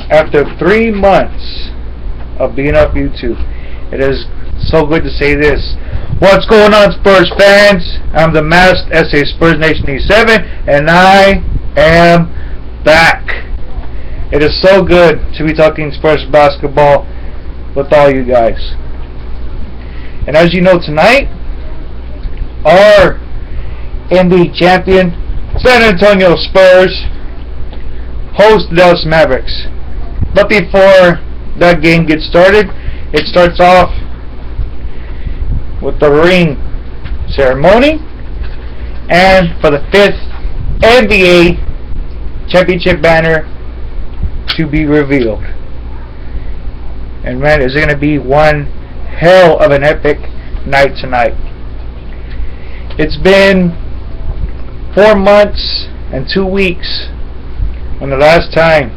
after 3 months of being off YouTube. It is so good to say this. What's going on, Spurs fans? I'm the masked SA Spurs Nation 87, and I am back. It is so good to be talking Spurs basketball with all you guys. And as you know, tonight, our NBA champion San Antonio Spurs host the Dallas Mavericks. But before that game gets started, it starts off with the ring ceremony and for the 5th NBA championship banner to be revealed. And man, is it going to be one hell of an epic night tonight. It's been 4 months and 2 weeks when the last time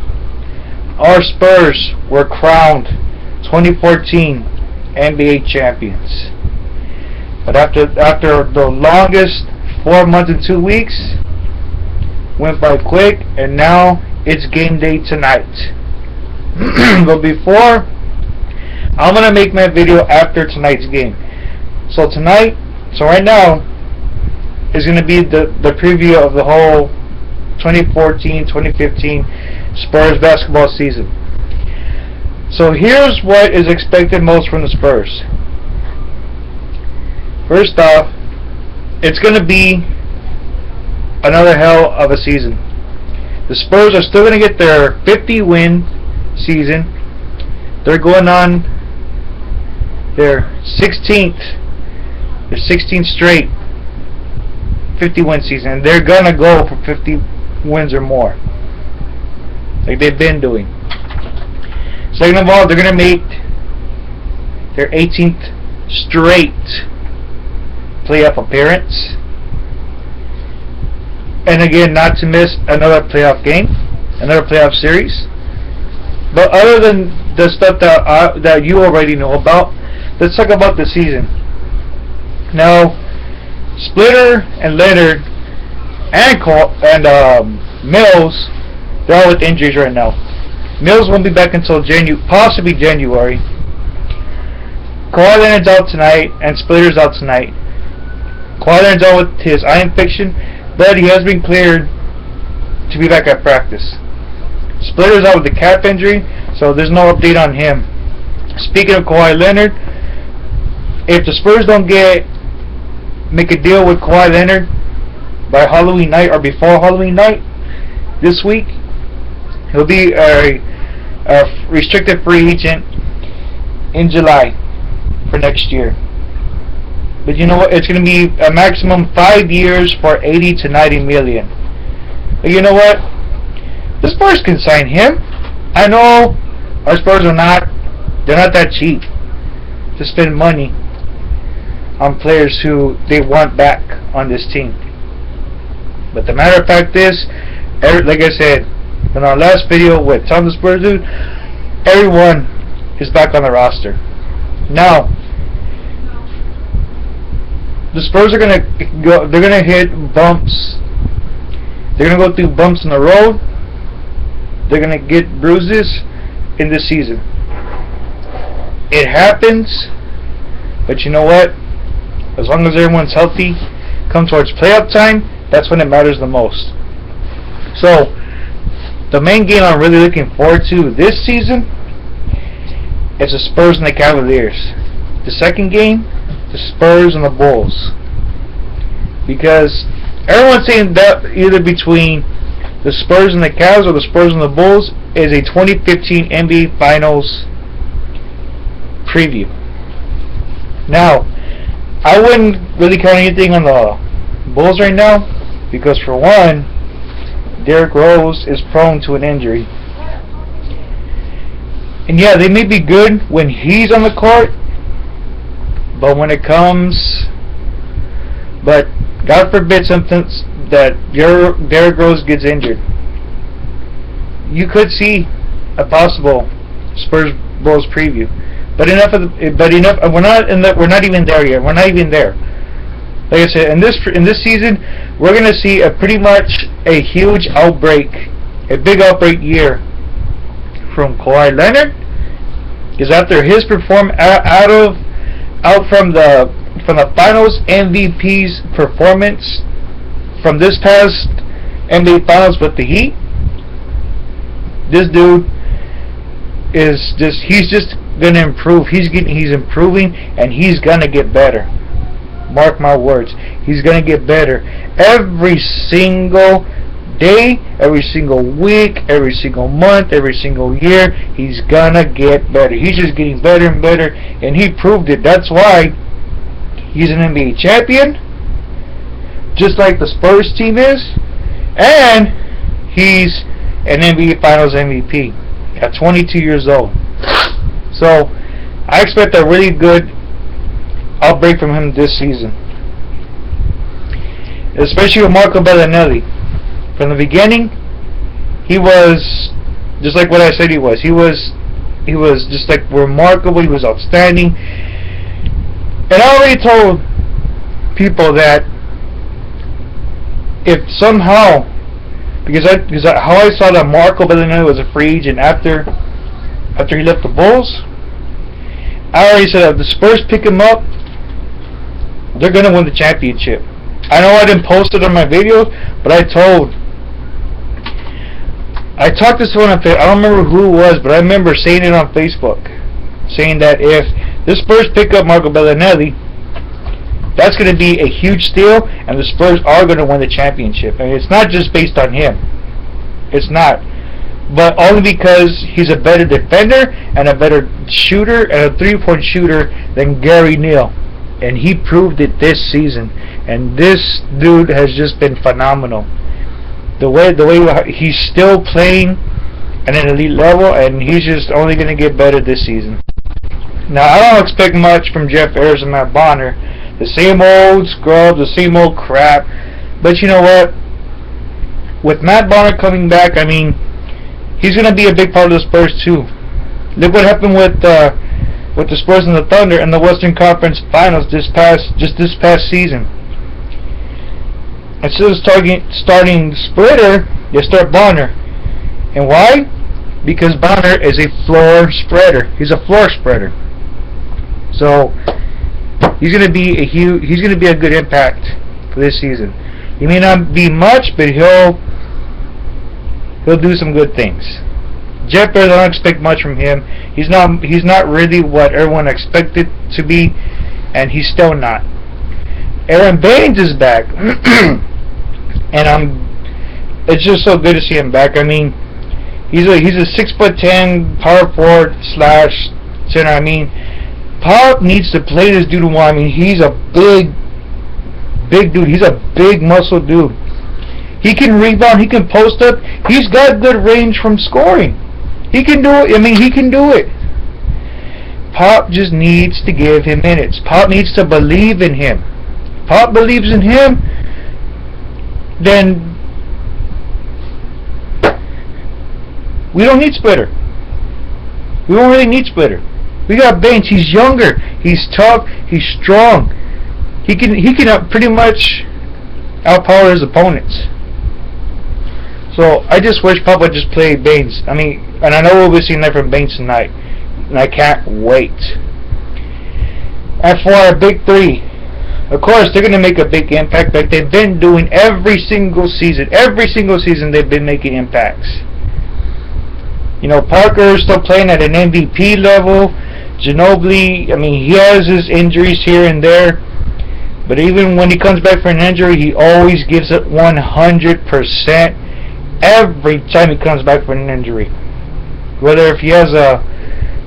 our Spurs were crowned 2014 NBA champions. But after the longest 4 months and 2 weeks went by quick, and now it's game day tonight. But before, I'm gonna make my video after tonight's game. So right now is gonna be the preview of the whole 2014-2015 Spurs basketball season. So here's what is expected most from the Spurs. First off, it's going to be another hell of a season. The Spurs are still going to get their 50-win season. They're going on their 16th straight 50-win season. And they're going to go for 50 wins or more, like they've been doing. Second of all, they're going to make their 18th straight playoff appearance, and again, not to miss another playoff game, another playoff series. But other than the stuff that you already know about, let's talk about the season. Now, Splitter and Leonard and Mills, they're all with injuries right now. Mills won't be back until possibly January. Kawhi Leonard's out tonight, and Splitter's out tonight. Kawhi Leonard's out with his eye infection, but he has been cleared to be back at practice. Splitter's out with the calf injury, so there's no update on him. Speaking of Kawhi Leonard, if the Spurs don't make a deal with Kawhi Leonard by Halloween night or before Halloween night this week, he'll be a restricted free agent in July for next year. But you know what? It's going to be a maximum 5 years for 80 to 90 million. But you know what? The Spurs can sign him. I know our Spurs they're not that cheap to spend money on players who they want back on this team. But the matter of fact is, like I said in our last video with Tom the Spurs dude, everyone is back on the roster. Now, the Spurs are gonna go. They're gonna hit bumps. They're gonna go through bumps in the road. They're gonna get bruises in this season. It happens, but you know what? As long as everyone's healthy, come towards playoff time, that's when it matters the most. So, the main game I'm really looking forward to this season is the Spurs and the Cavaliers. The second game, the Spurs and the Bulls. Because everyone's saying that either between the Spurs and the Cavs or the Spurs and the Bulls is a 2015 NBA Finals preview. Now, I wouldn't really count anything on the Bulls right now, because for one, Derrick Rose is prone to an injury. And yeah, they may be good when he's on the court, but when it comes, but God forbid something that Derrick Rose gets injured, you could see a possible Spurs Bulls preview. But enough. We're not even there yet. We're not even there. Like I said, in this season, we're gonna see pretty much a huge outbreak, a big outbreak year from Kawhi Leonard. Because after his perform out from the Finals MVP's performance from this past NBA Finals with the Heat, this dude he's just gonna improve. He's improving, and he's gonna get better. Mark my words, he's gonna get better every single day, every single week, every single month, every single year. He's gonna get better. He's just getting better and better, and he proved it. That's why he's an NBA champion, just like the Spurs team is, and he's an NBA Finals MVP at 22 years old. So I expect a really good outbreak from him this season, especially with Marco Bellinelli. From the beginning, he was just like what I said he was. He was just like remarkable. He was outstanding. And I already told people that if somehow, because how I saw that Marco Bellinelli was a free agent after he left the Bulls, I already said that if the Spurs pick him up, they're going to win the championship. I know I didn't post it on my videos, but I talked to someone on Facebook. I don't remember who it was, but I remember saying it on Facebook, saying that if the Spurs pick up Marco Bellinelli, that's going to be a huge steal, and the Spurs are going to win the championship. And it's not just based on him. It's not. But only because he's a better defender and a better shooter and a three-point shooter than Gary Neal. And he proved it this season. And this dude has just been phenomenal. The way he's still playing at an elite level, and he's just only going to get better this season. Now, I don't expect much from Jeff Ayers and Matt Bonner. The same old scrub, the same old crap. But you know what? With Matt Bonner coming back, I mean, he's going to be a big part of the Spurs too. Look what happened with the Spurs and the Thunder in the Western Conference Finals this past season. Instead of starting Splitter, they start Bonner. And why? Because Bonner is a floor spreader. He's a floor spreader. So he's going to be a good impact for this season. He may not be much, but he'll do some good things. Jeff Ayers, I don't expect much from him. He's not really what everyone expected to be, and he's still not. Aaron Baines is back, and it's just so good to see him back. I mean, he's a 6'10" power forward / center. I mean, Pop needs to play this dude more. I mean, he's a big dude. He's a big muscle dude. He can rebound. He can post up. He's got good range from scoring. He can do it. I mean, he can do it. Pop just needs to give him minutes. Pop needs to believe in him. Pop believes in him, then we don't need Splitter. We don't really need Splitter. We got Baines. He's younger. He's tough. He's strong. He can pretty much outpower his opponents. So I just wish Pop would just play Baines. I mean, and I know we'll be seeing that from Baines tonight, and I can't wait. And for our big three, of course, they're going to make a big impact like they've been doing every single season. Every single season they've been making impacts. You know, Parker's still playing at an MVP level. Ginobili, I mean, he has his injuries here and there. But even when he comes back from an injury, he always gives it 100% every time he comes back from an injury. Whether if he has a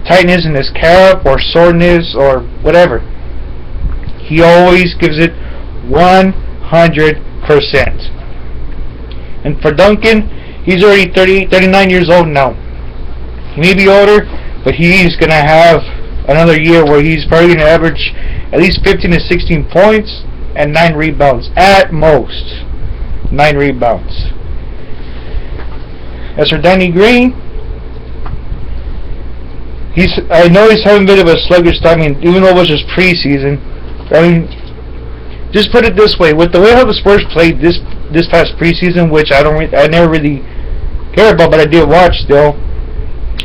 tightness in his calf or soreness or whatever, he always gives it 100%. And for Duncan, he's already 39 years old now. He may be older, but he's going to have another year where he's probably going to average at least 15 to 16 points and 9 rebounds. At most. 9 rebounds. As for Danny Green, I know he's having a bit of a sluggish time. I mean, even though it was just preseason. I mean, just put it this way: with the way how the Spurs played this past preseason, which I never really cared about, but I did watch still.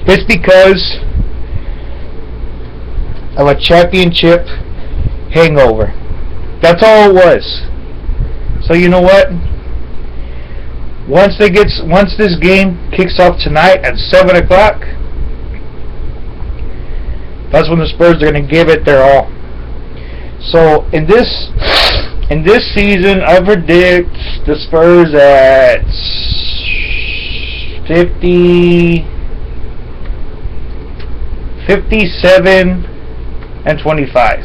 It's because of a championship hangover. That's all it was. So you know what? Once this game kicks off tonight at 7 o'clock, that's when the Spurs are going to give it their all. So in this season, I predict the Spurs at 57 and 25.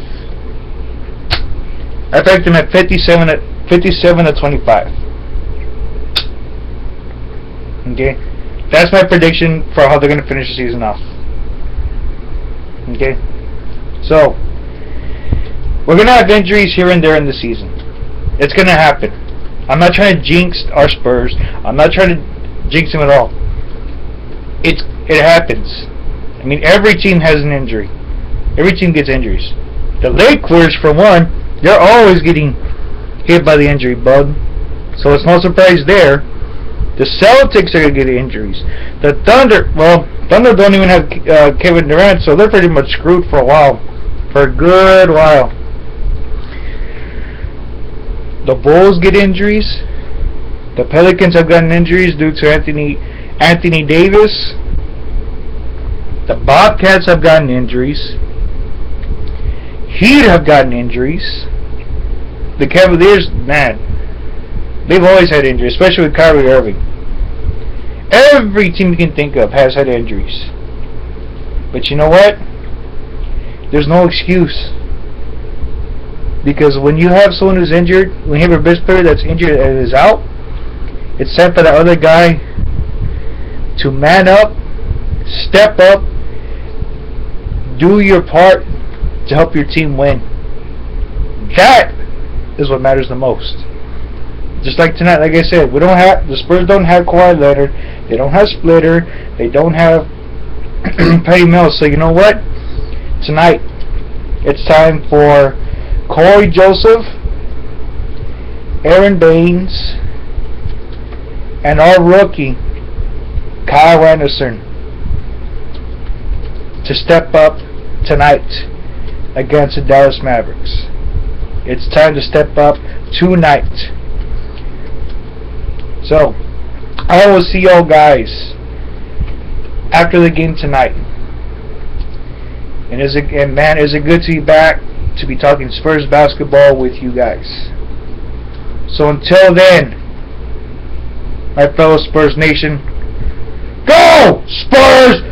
I predict them at 57 to 25. Okay, that's my prediction for how they're going to finish the season off. Okay, so we're going to have injuries here and there in the season. It's going to happen. I'm not trying to jinx our Spurs. I'm not trying to jinx them at all. It happens. I mean, every team has an injury. Every team gets injuries. The Lakers, for one, they're always getting hit by the injury bug. So it's no surprise there. The Celtics are going to get injuries. The Thunder don't even have Kevin Durant, so they're pretty much screwed for a while. For a good while. The Bulls get injuries. The Pelicans have gotten injuries due to Anthony Davis. The Bobcats have gotten injuries. Heat have gotten injuries. The Cavaliers, man, they've always had injuries, especially with Kyrie Irving. Every team you can think of has had injuries. But you know what? There's no excuse. Because when you have someone who's injured, when you have a best player that's injured and is out, it's time for the other guy to man up, step up, do your part to help your team win. That is what matters the most. Just like tonight, like I said, the Spurs don't have Kawhi Leonard, they don't have Splitter, they don't have Patty Mills. So you know what? Tonight, it's time for Corey Joseph, Aaron Baines, and our rookie, Kyle Anderson, to step up tonight against the Dallas Mavericks. It's time to step up tonight. So, I will see y'all guys after the game tonight. And is it good to be back to be talking Spurs basketball with you guys. So until then, my fellow Spurs Nation, go Spurs!